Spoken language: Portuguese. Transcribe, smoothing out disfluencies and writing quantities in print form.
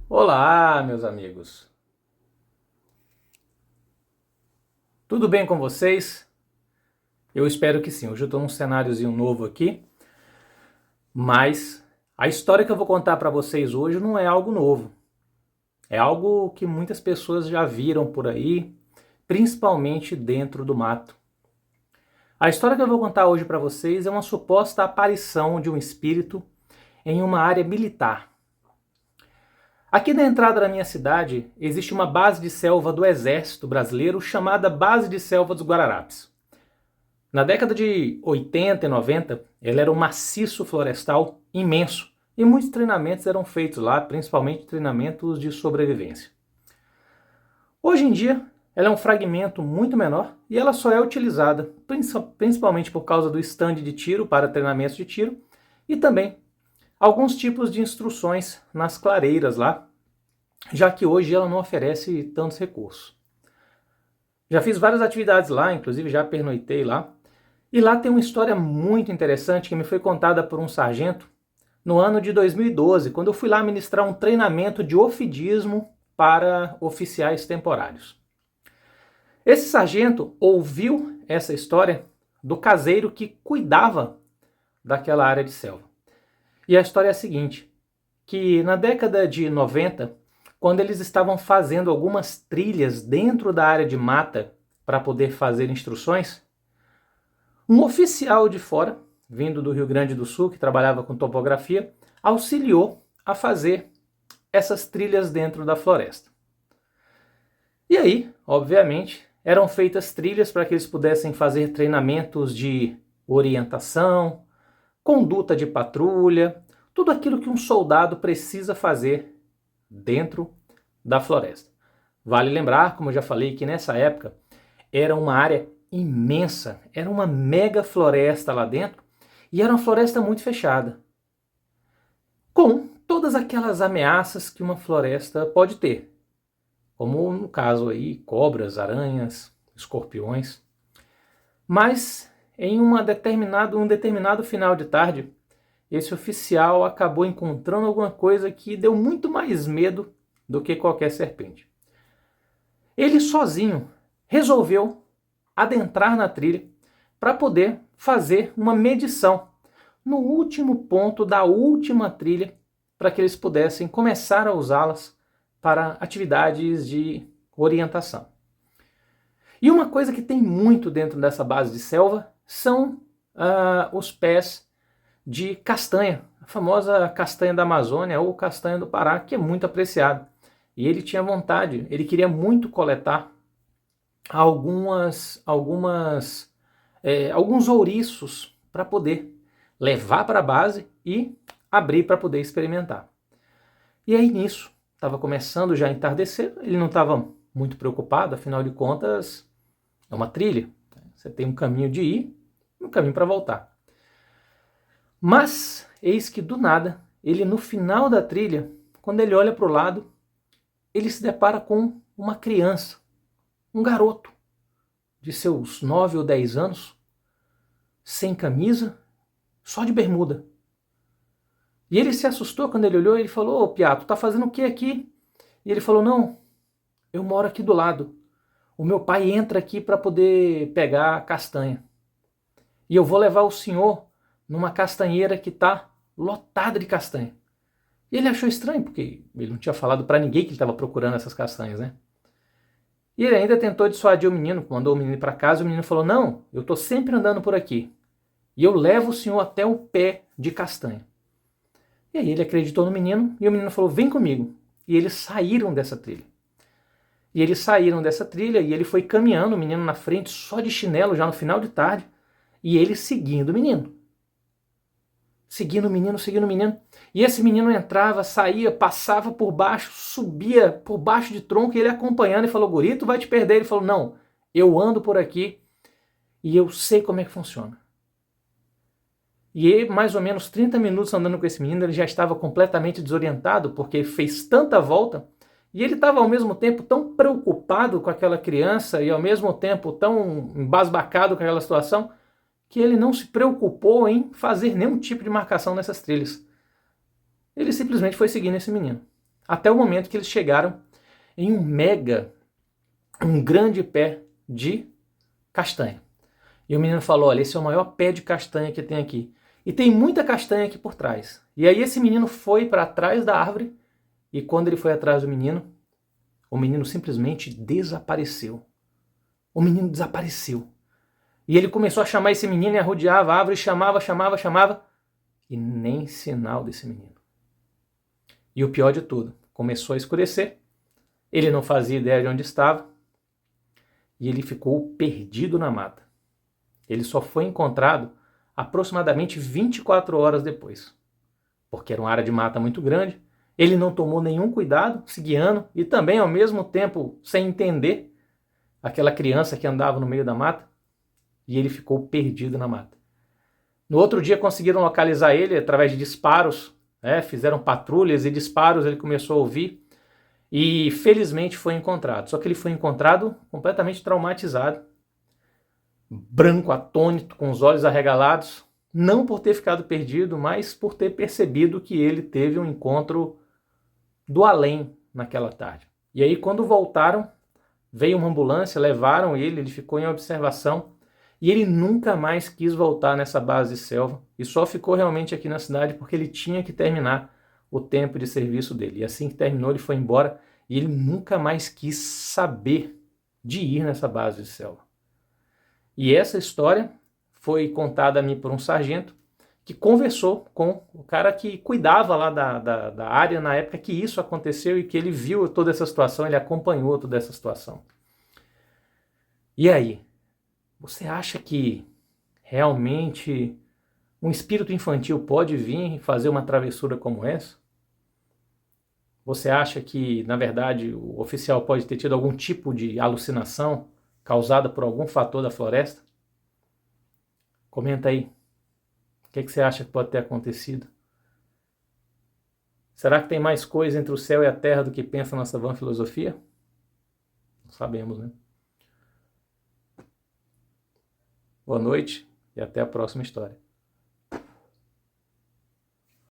Olá, meus amigos. Tudo bem com vocês? Eu espero que sim. Hoje eu estou num cenáriozinho novo aqui, mas a história que eu vou contar para vocês hoje não é algo novo. É algo que muitas pessoas já viram por aí, principalmente dentro do mato. A história que eu vou contar hoje para vocês é uma suposta aparição de um espírito em uma área militar. Aqui na entrada da minha cidade existe uma base de selva do Exército Brasileiro chamada Base de Selva dos Guararapes. Na década de 80 e 90, ela era um maciço florestal imenso e muitos treinamentos eram feitos lá, principalmente treinamentos de sobrevivência. Hoje em dia, ela é um fragmento muito menor e ela só é utilizada principalmente por causa do stand de tiro para treinamentos de tiro e também alguns tipos de instruções nas clareiras lá, já que hoje ela não oferece tantos recursos. Já fiz várias atividades lá, inclusive já pernoitei lá, e lá tem uma história muito interessante que me foi contada por um sargento no ano de 2012, quando eu fui lá ministrar um treinamento de ofidismo para oficiais temporários. Esse sargento ouviu essa história do caseiro que cuidava daquela área de selva. E a história é a seguinte, que na década de 90, quando eles estavam fazendo algumas trilhas dentro da área de mata para poder fazer instruções, um oficial de fora, vindo do Rio Grande do Sul, que trabalhava com topografia, auxiliou a fazer essas trilhas dentro da floresta. E aí, obviamente, eram feitas trilhas para que eles pudessem fazer treinamentos de orientação, conduta de patrulha, tudo aquilo que um soldado precisa fazer dentro da floresta. Vale lembrar, como eu já falei, que nessa época era uma área imensa, era uma mega floresta lá dentro e era uma floresta muito fechada, com todas aquelas ameaças que uma floresta pode ter, como no caso aí, cobras, aranhas, escorpiões. Mas em um determinado final de tarde, esse oficial acabou encontrando alguma coisa que deu muito mais medo do que qualquer serpente. Ele sozinho resolveu adentrar na trilha para poder fazer uma medição no último ponto da última trilha para que eles pudessem começar a usá-las para atividades de orientação. E uma coisa que tem muito dentro dessa base de selva são os pés de castanha, a famosa castanha da Amazônia ou castanha do Pará, que é muito apreciada. E ele tinha vontade, ele queria muito coletar alguns ouriços para poder levar para a base e abrir para poder experimentar. E aí nisso, estava começando já a entardecer, ele não estava muito preocupado, afinal de contas é uma trilha, você tem um caminho de ir e um caminho para voltar. Mas eis que do nada, ele no final da trilha, quando ele olha para o lado, ele se depara com uma criança, um garoto de seus 9 ou 10 anos, sem camisa, só de bermuda. E ele se assustou quando ele olhou e ele falou: "Ô Piá, tu tá fazendo o que aqui?" E ele falou: "Não, eu moro aqui do lado. O meu pai entra aqui para poder pegar castanha. E eu vou levar o senhor numa castanheira que está lotada de castanha." E ele achou estranho, porque ele não tinha falado para ninguém que ele estava procurando essas castanhas, né? E ele ainda tentou dissuadir o menino, mandou o menino para casa, e o menino falou: "Não, eu estou sempre andando por aqui. E eu levo o senhor até o pé de castanha." E aí ele acreditou no menino, e o menino falou: "Vem comigo." E eles saíram dessa trilha. E ele foi caminhando, o menino na frente, só de chinelo, já no final de tarde, e ele seguindo o menino. Seguindo o menino. E esse menino entrava, saía, passava por baixo, subia por baixo de tronco, e ele acompanhando e falou: "Guri, tu vai te perder." Ele falou: "Não, eu ando por aqui e eu sei como é que funciona." E ele, mais ou menos 30 minutos andando com esse menino, ele já estava completamente desorientado, porque fez tanta volta, e ele estava ao mesmo tempo tão preocupado com aquela criança e ao mesmo tempo tão embasbacado com aquela situação, que ele não se preocupou em fazer nenhum tipo de marcação nessas trilhas. Ele simplesmente foi seguindo esse menino. Até o momento que eles chegaram em um grande pé de castanha. E o menino falou, olha, esse é o maior pé de castanha que tem aqui. E tem muita castanha aqui por trás. E aí esse menino foi para trás da árvore, e quando ele foi atrás do menino, o menino simplesmente desapareceu. O menino desapareceu. E ele começou a chamar esse menino e arrodeava a árvore, chamava, e nem sinal desse menino. E o pior de tudo, começou a escurecer, ele não fazia ideia de onde estava, e ele ficou perdido na mata. Ele só foi encontrado aproximadamente 24 horas depois, porque era uma área de mata muito grande, ele não tomou nenhum cuidado, se guiando, e também ao mesmo tempo sem entender aquela criança que andava no meio da mata, e ele ficou perdido na mata. No outro dia conseguiram localizar ele através de disparos, fizeram patrulhas e disparos, ele começou a ouvir e felizmente foi encontrado. Só que ele foi encontrado completamente traumatizado, branco, atônito, com os olhos arregalados, não por ter ficado perdido, mas por ter percebido que ele teve um encontro do além naquela tarde. E aí quando voltaram, veio uma ambulância, levaram ele ficou em observação, e ele nunca mais quis voltar nessa base de selva e só ficou realmente aqui na cidade porque ele tinha que terminar o tempo de serviço dele. E assim que terminou, ele foi embora e ele nunca mais quis saber de ir nessa base de selva. E essa história foi contada a mim por um sargento que conversou com o cara que cuidava lá da área na época que isso aconteceu e que ele viu toda essa situação, ele acompanhou toda essa situação. E aí? Você acha que realmente um espírito infantil pode vir e fazer uma travessura como essa? Você acha que, na verdade, o oficial pode ter tido algum tipo de alucinação causada por algum fator da floresta? Comenta aí. O que você acha que pode ter acontecido? Será que tem mais coisa entre o céu e a terra do que pensa a nossa vã filosofia? Não sabemos, né? Boa noite e até a próxima história.